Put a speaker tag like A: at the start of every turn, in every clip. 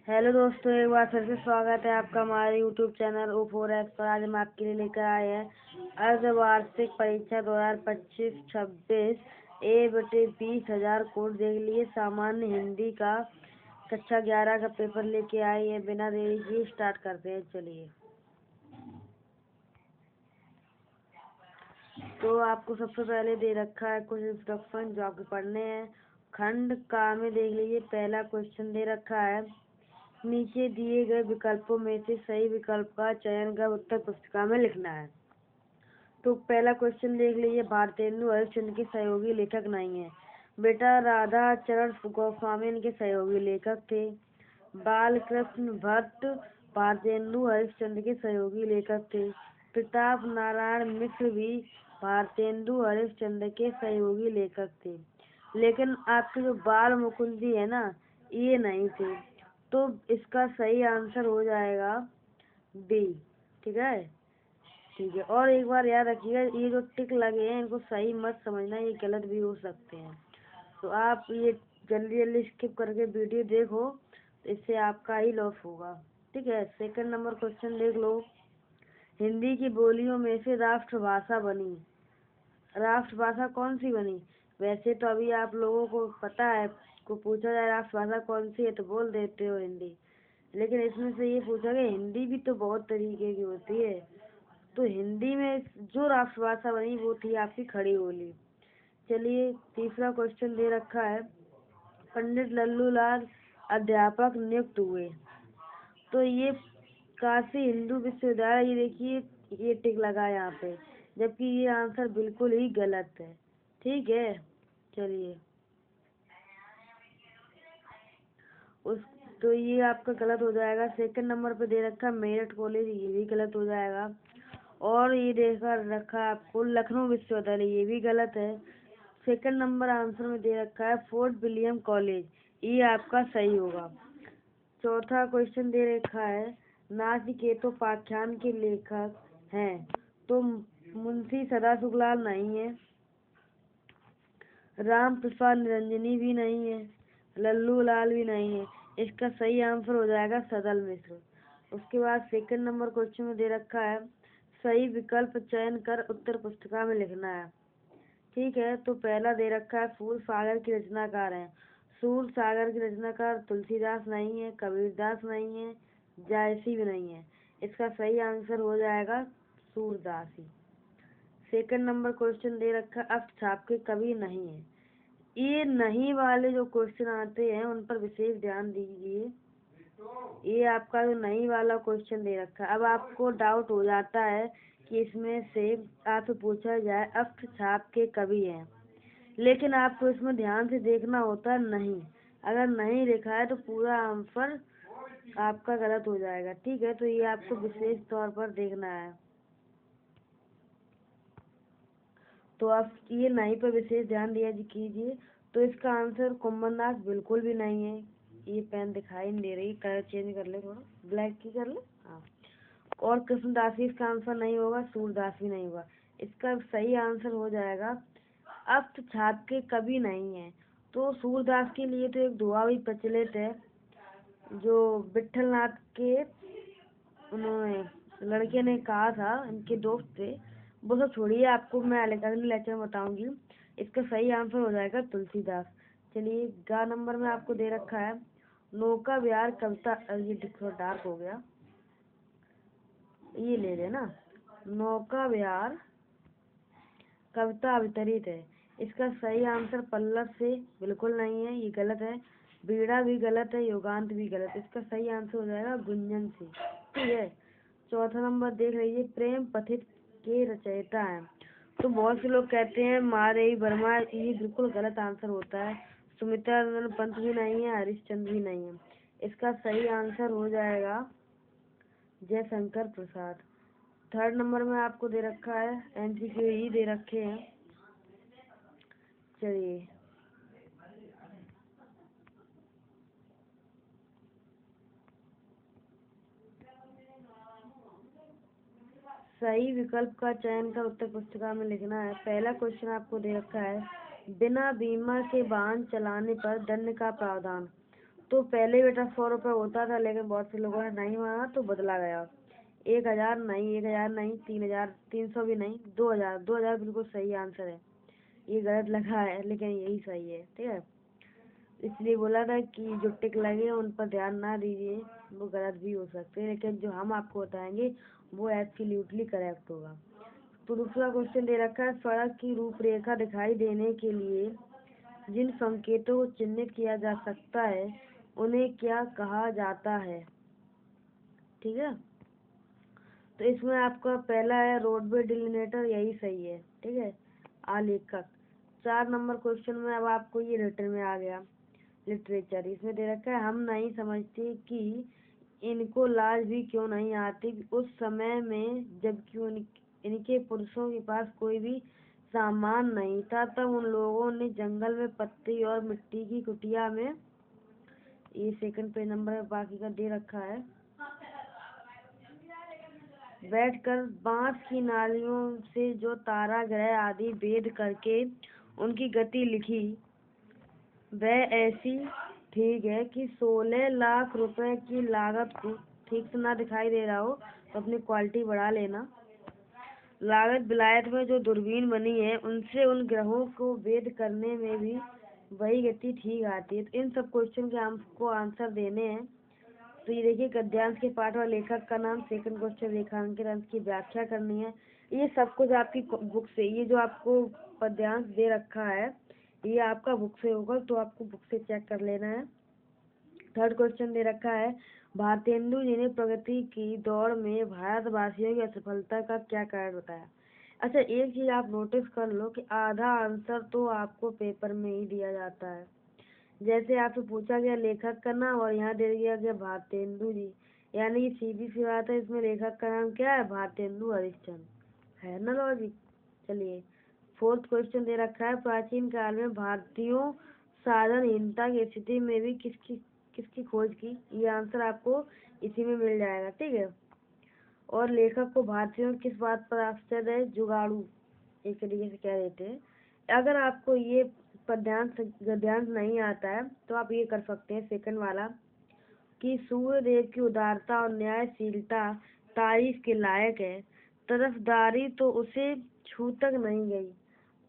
A: Hello दोस्तों, एक बार फिर से स्वागत है आपका हमारे यूट्यूब चैनल O4S पर। आज हम आपके लिए लेकर आए हैं अर्धवार्षिक परीक्षा 2025-26 A/20,000 कोड। देख लिए सामान्य हिंदी का कक्षा 11 का पेपर लेके आए हैं। बिना देरी किए स्टार्ट करते हैं। चलिए, तो आपको सबसे पहले दे रखा है कुछ इंस्ट्रक्शन जो आपको पढ़ने हैं। खंड का में देख लीजिए, पहला क्वेश्चन दे रखा है, नीचे दिए गए विकल्पों में से सही विकल्प का चयन कर उत्तर पुस्तिका में लिखना है। तो पहला क्वेश्चन देख लीजिए, भारतेंदु हरिश्चंद्र के सहयोगी लेखक नहीं है। बेटा, राधा चरण गोस्वामी इनके सहयोगी लेखक थे। बालकृष्ण भट्ट भारतेंदु हरिश्चंद्र के सहयोगी लेखक थे। प्रताप नारायण मिश्र भी भारतेंदु हरिश्चंद्र के सहयोगी लेखक थे। लेकिन आपके जो बाल मुकुंद जी है ना, ये नहीं थे। तो इसका सही आंसर हो जाएगा डी। ठीक है, ठीक है। और एक बार याद रखिएगा, ये जो टिक लगे हैं इनको सही मत समझना, ये गलत भी हो सकते हैं। तो आप ये जल्दी जल्दी स्किप करके वीडियो देखो, तो इससे आपका ही लॉस होगा। ठीक है। सेकंड नंबर क्वेश्चन देख लो, हिंदी की बोलियों में से राष्ट्रभाषा बनी। राष्ट्रभाषा कौन सी बनी? वैसे तो अभी आप लोगों को पता है, को पूछा जाए राष्ट्रभाषा कौन सी है तो बोल देते हो हिंदी। लेकिन इसमें से ये पूछा गया, हिंदी भी तो बहुत तरीके की होती है। तो हिंदी में जो राष्ट्रभाषा बनी वो थी आपकी खड़ी बोली। चलिए, तीसरा क्वेश्चन दे रखा है, पंडित लल्लूलाल अध्यापक नियुक्त हुए। तो ये काशी हिंदू विश्वविद्यालय, ये देखिए ये टिक लगा यहाँ पे, जबकि ये आंसर बिल्कुल ही गलत है। ठीक है। चलिए, उस तो ये आपका गलत हो जाएगा। सेकंड नंबर पे दे रखा मेरठ कॉलेज, ये भी गलत हो जाएगा। और ये देखा रखा आपको लखनऊ विश्वविद्यालय, ये भी गलत है। सेकंड नंबर आंसर में दे रखा है फोर्ट विलियम कॉलेज, ये आपका सही होगा। चौथा क्वेश्चन दे रखा है, नाचिकेतो उपाख्यान के लेखक हैं। तो मुंशी सदाशिवलाल नहीं है, राम प्रसाद निरंजनी भी नहीं है, लल्लू लाल भी नहीं है। इसका सही आंसर हो जाएगा सदल मिश्र। उसके बाद सेकंड नंबर क्वेश्चन में दे रखा है, सही विकल्प चयन कर उत्तर पुस्तिका में लिखना है। ठीक है। तो पहला दे रखा है, सूर सागर की रचनाकार हैं। सूर सागर की रचनाकार तुलसीदास नहीं है, कबीरदास नहीं है, जायसी भी नहीं है। इसका सही आंसर हो जाएगा सूरदास ही। सेकंड नंबर क्वेश्चन दे रखा, अष्ट छाप के कवि नहीं है। ये नहीं वाले जो क्वेश्चन आते हैं उन पर विशेष ध्यान दीजिए। ये आपका जो नहीं वाला क्वेश्चन दे रखा है, अब आपको डाउट हो जाता है कि इसमें से आपसे पूछा जाए अष्ट छाप के कवि हैं, लेकिन आपको इसमें ध्यान से देखना होता है नहीं। अगर नहीं लिखा है तो पूरा आंसर आपका गलत हो जाएगा। ठीक है। तो ये आपको विशेष तौर पर देखना है। तो आप ये नहीं पर विशेष ध्यान दिया कीजिए। तो इसका आंसर कुंभनदास बिल्कुल भी नहीं है। ये पेन दिखाई नहीं दे रही, कलर चेंज कर ले, थोड़ा ब्लैक की कर ले। हाँ। और कृष्णदास भी इसका आंसर नहीं होगा, सूरदास भी नहीं होगा। इसका सही आंसर हो जाएगा अष्ट छाप के कवि नहीं है। तो सूरदास के लिए तो एक दुआ भी प्रचलित है, जो विठलनाथ के उन्होंने लड़के ने कहा था, इनके दोस्त थे। वो सब छोड़िए, आपको मैं अगले लेक्चर में बताऊंगी। इसका सही आंसर हो जाएगा तुलसीदास। चलिए, गा नंबर में आपको दे रखा है, नौका विहार कविता, ये थोड़ा डार्क हो गया, ये ले लेना। नौका विहार कविता अवितरित है। इसका सही आंसर पल्लव से बिल्कुल नहीं है, ये गलत है। बीड़ा भी गलत है, योगांत भी गलत है। इसका सही आंसर हो जाएगा गुंजन से। ठीक है। चौथा नंबर देख लीजिए, प्रेम पथित के रचयिता हैं। तो बहुत से लोग कहते हैं महादेवी वर्मा, ये बिल्कुल गलत आंसर होता है। सुमित्रा नंदन पंत भी नहीं है, हरिश्चंद्र भी नहीं है। इसका सही आंसर हो जाएगा जयशंकर प्रसाद। थर्ड नंबर में आपको दे रखा है, एमसीक्यू ही दे रखे हैं। चलिए, सही विकल्प का चयन कर उत्तर पुस्तिका में लिखना है। पहला क्वेश्चन आपको दे रखा है, बिना बीमा के वाहन चलाने पर दंड का प्रावधान। तो पहले बेटा 100 रुपये होता था, लेकिन बहुत से लोगों ने नहीं माना तो बदला गया। 1000 नहीं, 1000 नहीं, 3000, 300 भी नहीं, 2000। 2000 बिल्कुल सही आंसर है। ये गलत लगा है लेकिन यही सही है, ठीक है। इसलिए बोला था कि जो टिक लगे उन पर ध्यान ना दीजिए, वो गलत भी हो सकते हैं, लेकिन जो हम आपको बताएंगे वो एब्सोल्युटली करेक्ट होगा। तो दूसरा क्वेश्चन दे रखा है, सड़क की रूपरेखा दिखाई देने के लिए जिन संकेतों को चिन्हित किया जा सकता है उन्हें क्या कहा जाता है, ठीक है। तो इसमें आपका पहला है रोडवे डिलिनेटर, यही सही है, ठीक है, आलेखक। 4 नंबर क्वेश्चन में अब आपको ये रिटन में आ गया, लिटरेचर। इसमें दे रखा है, हम नहीं समझते कि इनको लाज भी क्यों नहीं आती उस समय में जबकि इनके पुरुषों के पास कोई भी सामान नहीं था, तब उन लोगों ने जंगल में पत्ती और मिट्टी की कुटिया में, ये सेकंड पेज नंबर है, बाकी का दे रखा है, बैठकर बांस की नालियों से जो तारा ग्रह आदि भेद करके उनकी गति लिखी, वह ऐसी ठीक है कि 16 लाख रुपए की लागत को, ठीक से ना दिखाई दे रहा हो तो अपनी क्वालिटी बढ़ा लेना। लागत विलायत में जो दूरबीन बनी है उनसे उन ग्रहों को भेद करने में भी वही गति ठीक आती है। तो इन सब क्वेश्चन के हमको आंसर देने हैं। तो ये देखिए, गद्यांश के पाठ और लेखक का नाम, सेकंड क्वेश्चन रेखांकित अंश की व्याख्या करनी है। ये सब कुछ आपकी बुक से, ये जो आपको पद्यांश दे रखा है ये आपका बुक से होगा, तो आपको बुक से चेक कर लेना है। थर्ड क्वेश्चन दे रखा है, भारतेंदु जी ने प्रगति की दौड़ में भारतवासियों की असफलता का क्या कारण बताया। अच्छा, एक चीज आप नोटिस कर लो कि आधा आंसर तो आपको पेपर में ही दिया जाता है। जैसे आपसे पूछा गया लेखक का नाम और यहाँ दे दिया गया भारतेंदु जी, यानी कि सीधी सी बात है, इसमें लेखक का नाम क्या है, भारतेंदु हरिश्चंद्र, है ना लॉजिक। चलिए, फोर्थ क्वेश्चन दे रखा है, प्राचीन काल में भारतीयों साधनहीनता की स्थिति में भी किसकी खोज की। ये आंसर आपको इसी में मिल जाएगा, ठीक है। और लेखक को भारतीयों किस बात पर आश्चर्य है, जुगाड़ू एक तरीके से कह देते हैं। अगर आपको ये गद्यांश नहीं आता है तो आप ये कर सकते हैं, सेकंड वाला, कि सूर्यदेव की उदारता और न्यायशीलता तारीफ के लायक है, तरफदारी तो उसे छू तक नहीं गई,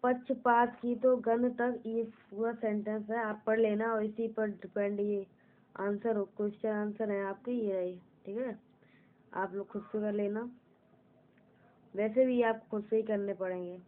A: पक्षपात की तो गंध तक। ये पूरा सेंटेंस है, आप पढ़ लेना और इसी पर डिपेंड ये आंसर हो, क्वेश्चन आंसर है आपके ये रही, ठीक है। आप लोग खुद से कर लेना, वैसे भी आप खुद से ही करने पड़ेंगे।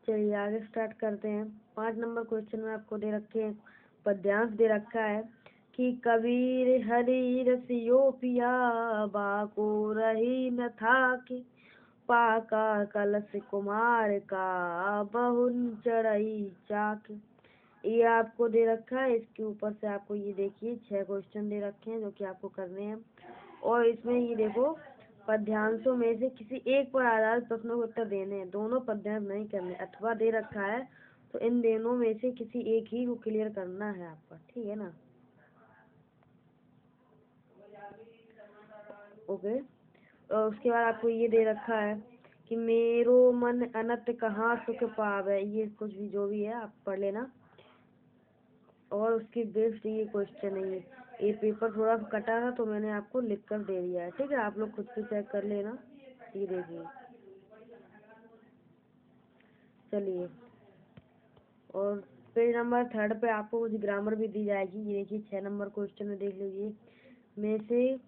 A: चलिए आगे स्टार्ट करते हैं। 5 नंबर क्वेश्चन में आपको दे रखे हैं, पद्यांश दे रखा है कि कबीर हरि रसियो पिया बाको रही न था कि पाका कलश कुमार का बहुन चढ़ई चाक। ये आपको दे रखा है, इसके ऊपर से आपको ये देखिए 6 क्वेश्चन दे रखे हैं जो कि आपको करने हैं। और इसमें ये देखो, पद्यांशों में से किसी एक पर आधारित प्रश्नों के उत्तर देने हैं, दोनों पद्यांश नहीं करने। अथवा दे रखा है तो इन दोनों में से किसी एक ही को क्लियर करना है आपका, ठीक है ना। ओके, और उसके बाद आपको ये दे रखा है कि मेरो मन अनंत कहाँ सुख पावे, ये कुछ भी जो भी है आप पढ़ लेना। और उसकी बेस्ड ये क्वेश्चन है, ये पेपर थोड़ा कटा था तो मैंने आपको लिख कर दे दिया है, ठीक है। आप लोग खुद से चेक कर लेना, ये देखिए। चलिए, और पेज नंबर 3 पे आपको कुछ ग्रामर भी दी जाएगी। ये देखिए 6 नंबर क्वेश्चन में देख लीजिए, में से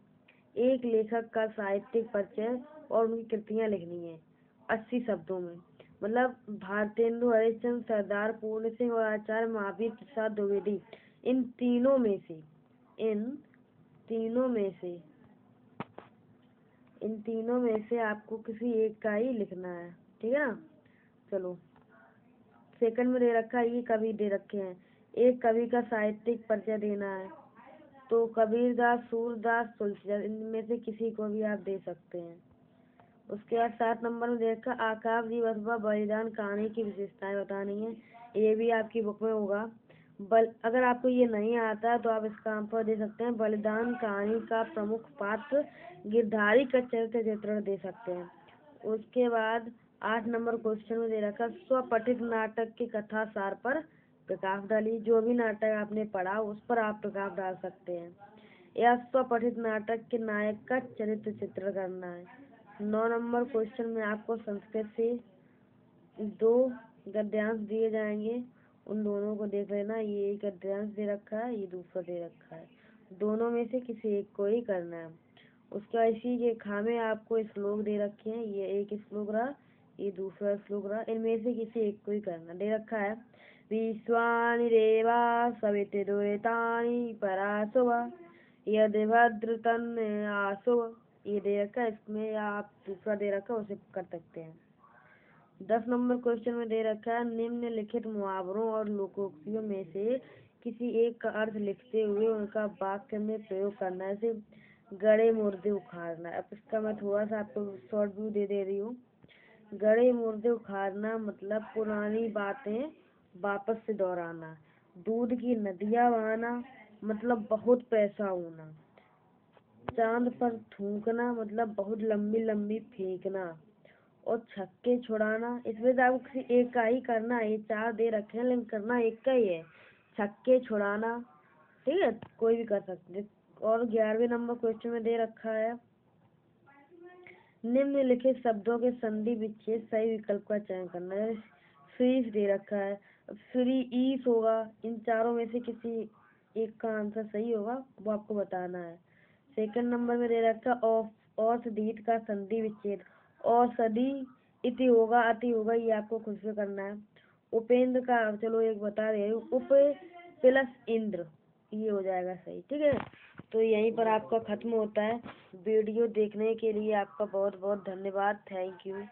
A: एक लेखक का साहित्यिक परिचय और उनकी कृतियां लिखनी है 80 शब्दों में। मतलब भारतेंदु हरिश्चंद्र, सरदार पूर्ण सिंह और आचार्य महावीर प्रसाद द्विवेदी, इन तीनों में से आपको किसी एक का ही लिखना है, ठीक है ना। चलो, सेकंड में दे रखा है, ये कवि दे रखे हैं, एक कवि का साहित्यिक परिचय देना है, तो कबीरदास, सूरदास, तुलसीदास, इनमें से किसी को भी आप दे सकते हैं। उसके बाद 7 नंबर में देखा, आकाश जी अथवा बलिदान कहानी की विशेषताएं बतानी है, ये भी आपकी बुक में होगा। अगर आपको ये नहीं आता तो आप इसका आंसर दे सकते हैं, बलिदान कहानी का प्रमुख पात्र गिरधारी का चरित्र चित्रण दे सकते हैं। उसके बाद 8 नंबर क्वेश्चन में दे रखा, स्वपठित नाटक के कथा सार पर प्रकाश डालिए। जो भी नाटक आपने पढ़ा उस पर आप प्रकाश डाल सकते हैं। या स्वपठित नाटक के नायक का चरित्र चित्र करना है। 9 नंबर क्वेश्चन में आपको संस्कृत से 2 गद्यांश दिए जाएंगे, उन दोनों को देख लेना। ये एक गद्यांश दे रखा है, ये दूसरा दे रखा है, दोनों में से किसी एक को ही करना है। उसका इसी के खामे आपको श्लोक दे रखे हैं, ये एक श्लोक रहा, ये दूसरा श्लोक रहा, इनमें से किसी एक को ही करना। दे रखा है विश्वानि देवा सवितुर्वरेतानि पराशुव यदि भद्रतन आशुव, ये दे रखा है। इसमें आप दूसरा दे रखा है उसे कर सकते हैं। 10 नंबर क्वेश्चन में दे रखा है निम्नलिखित मुहावरों और लोकोक्तियों में से किसी एक का अर्थ लिखते हुए उनका वाक्य में प्रयोग करना है। जैसे गड़े मुर्दे उखाड़ना। अब इसका मैं थोड़ा सा आपको शॉर्ट व्यू दे रही हूँ। गड़े मुर्दे उखाड़ना मतलब पुरानी बातें वापस से दोहराना। दूध की नदियाँ बहाना मतलब बहुत पैसा होना। चांद पर थूकना मतलब बहुत लंबी लंबी फेंकना। और छक्के छुड़ाना, इसमें से आपको किसी एक का ही करना है। ये 4 दे रखे हैं लेकिन करना एक का ही है, छक्के छुड़ाना। ठीक है, कोई भी कर सकते हैं। और 11वें नंबर क्वेश्चन में दे रखा है निम्नलिखित शब्दों के संधि विच्छेद सही विकल्प का चयन करना है। फ्रीज दे रखा है, फ्री ईस होगा। इन चारों में से किसी एक का आंसर सही होगा, वो आपको बताना है। सेकंड नंबर में दे रखा औषधीत का संधि विच्छेद। औषधि इति होगा, अति होगा, ये आपको खुद से करना है। उपेंद्र का चलो एक बता रही हूँ, उप प्लस इंद्र, ये हो जाएगा सही। ठीक है, तो यहीं पर आपका खत्म होता है। वीडियो देखने के लिए आपका बहुत बहुत धन्यवाद। Thank you.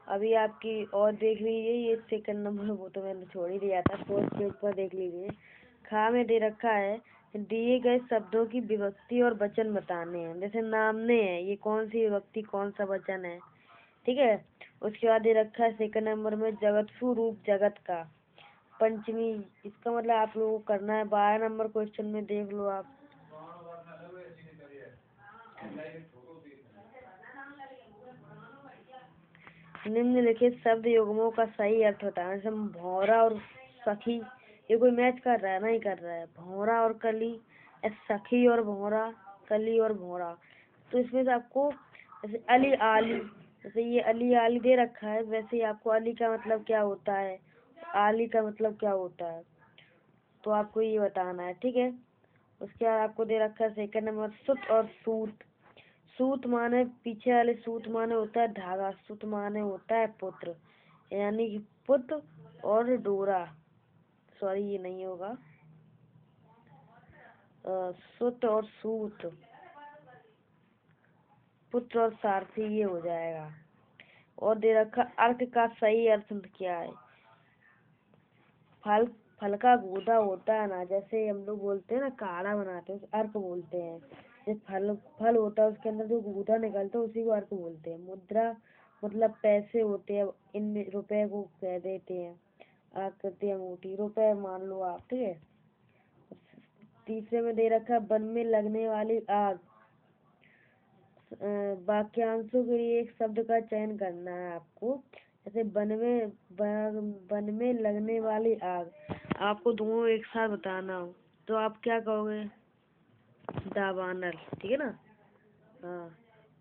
A: अभी आपकी और देख लीजिए, ये सेकंड नंबर वो तो मैंने छोड़ ही दिया था, 4th पेज पर देख लीजिए। खा में दे रखा है दिए गए शब्दों की विभक्ति और वचन बताने हैं। जैसे नामने है, ये कौन सी विभक्ति कौन सा वचन है। ठीक है, उसके बाद दे रखा है सेकंड नंबर में जगत्सु रूप जगत का पंचमी, इसका मतलब आप लोगों को करना है। 12 नंबर क्वेश्चन में देख लो आप। निम्नलिखित शब्द युग्मों का सही अर्थ बताना। जैसे भौरा और सखी, ये कोई मैच कर रहा है? नहीं कर रहा है। भौरा और कली, सखी और भौरा, कली और भौरा। तो इसमें से आपको जैसे अली आली, जैसे ये अली आली दे रखा है, वैसे ही आपको अली का मतलब क्या होता है, आली का मतलब क्या होता है, तो आपको ये बताना है। ठीक है, उसके बाद आपको दे रखा है सेकंड नंबर सुत और सूत। सूत माने पीछे वाले सूत माने होता है धागा, सूत माने होता है पुत्र, यानी कि पुत्र और डोरा। सॉरी, ये नहीं होगा, सुत और सूत, पुत्र और सारथी, ये हो जाएगा। और दे रखा अर्थ का सही अर्थ क्या है। फल, फल का गूदा होता है ना, जैसे हम लोग बोलते हैं ना काढ़ा बनाते हैं, अर्क बोलते हैं। जैसे फल होता है, उसके अंदर जो गूदा निकलता है उसी को अर्क बोलते हैं। मुद्रा मतलब पैसे होते हैं, इन रुपए को कह देते हैं। आकृति अंगूठी, रुपए मान लो आप। ठीक है, तीसरे में दे रखा वन में लगने वाली आग। वाक्यांशों के लिए एक शब्द का चयन करना है आपको। जैसे वन में लगने वाली आग, आपको दोनों एक साथ बताना हो तो आप क्या कहोगे? दावानल। ठीक है ना। हाँ,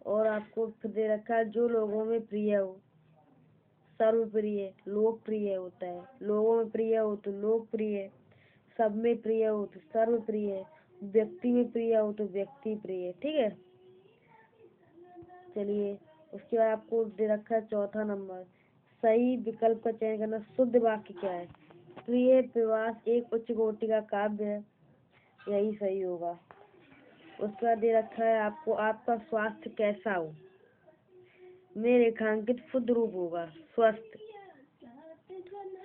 A: और आपको फिर दे रखा है जो लोगों में प्रिय हो। सर्वप्रिय, लोकप्रिय होता है। लोगों में प्रिय हो तो लोकप्रिय, सब में प्रिय हो तो सर्वप्रिय, व्यक्ति में प्रिय हो तो व्यक्ति प्रिय। ठीक है, चलिए उसके बाद आपको दे रखा है चौथा नंबर, सही विकल्प का चयन करना। शुद्ध वाक्य क्या है? प्रिय प्रवास एक उच्च कोटि का काव्य है, यही सही होगा। उसके बाद दे रखा है आपको आपका स्वास्थ्य कैसा हो, में रेखांकित शुद्ध रूप होगा स्वस्थ,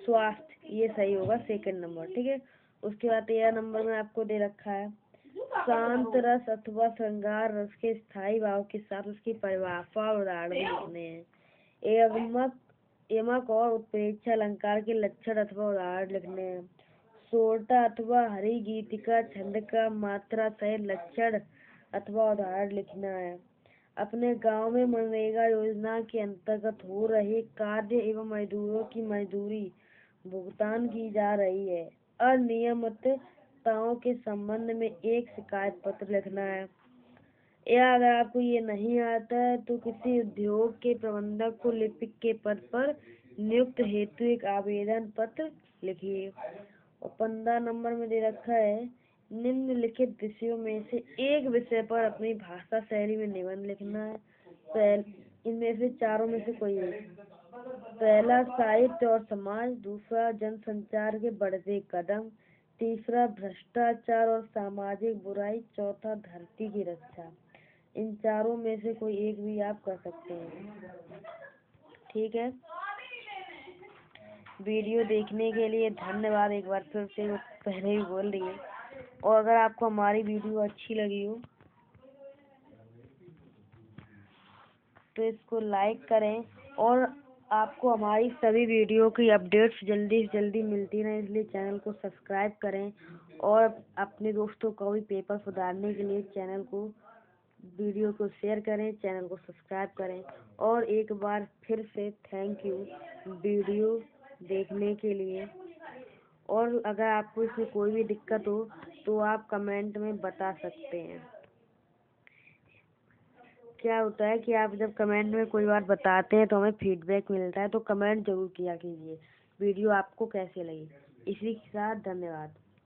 A: स्वास्थ्य, ये सही होगा सेकंड नंबर। ठीक है, उसके बाद 13 नंबर में आपको दे रखा है शांत रस अथवा श्रृंगार रस के स्थायी भाव के साथ उसकी परिभाषा और उदाहरण लिखने हैं। यमक और उत्प्रेक्षा अलंकार के लक्षण अथवा उदाहरण लिखने हैं। सोरठा अथवा हरि गीतिका छंद का मात्रा सहित लक्षण अथवा उदाहरण लिखना है। अपने गांव में मनरेगा योजना के अंतर्गत हो रहे कार्य एवं मजदूरों की मजदूरी भुगतान की जा रही है। अनियमितताओं के संबंध में एक शिकायत पत्र लिखना है। या अगर आपको ये नहीं आता है तो किसी उद्योग के प्रबंधक को लिपिक के पद पर नियुक्त हेतु एक आवेदन पत्र लिखिए। और 15 नंबर में दे रखा है निम्नलिखित विषयों में से एक विषय पर अपनी भाषा शैली में निबंध लिखना है। इनमें से चारों में से कोई एक। पहला साहित्य और समाज, दूसरा जनसंचार के बढ़ते कदम, तीसरा भ्रष्टाचार और सामाजिक बुराई, चौथा धरती की रक्षा। इन चारों में से कोई एक भी आप कर सकते हैं। ठीक है, वीडियो देखने के लिए धन्यवाद। एक बार फिर से पहले ही बोल रही है। और अगर आपको हमारी वीडियो अच्छी लगी हो तो इसको लाइक करें और आपको हमारी सभी वीडियो की अपडेट्स जल्दी से जल्दी मिलती रहे, इसलिए चैनल को सब्सक्राइब करें। और अपने दोस्तों को भी पेपर सुधारने के लिए चैनल को वीडियो को शेयर करें, चैनल को सब्सक्राइब करें। और एक बार फिर से थैंक यू वीडियो देखने के लिए। और अगर आपको इसमें कोई भी दिक्कत हो तो आप कमेंट में बता सकते हैं। क्या होता है कि आप जब कमेंट में कोई बात बताते हैं तो हमें फीडबैक मिलता है, तो कमेंट जरूर किया कीजिए वीडियो आपको कैसे लगी। इसी के साथ धन्यवाद।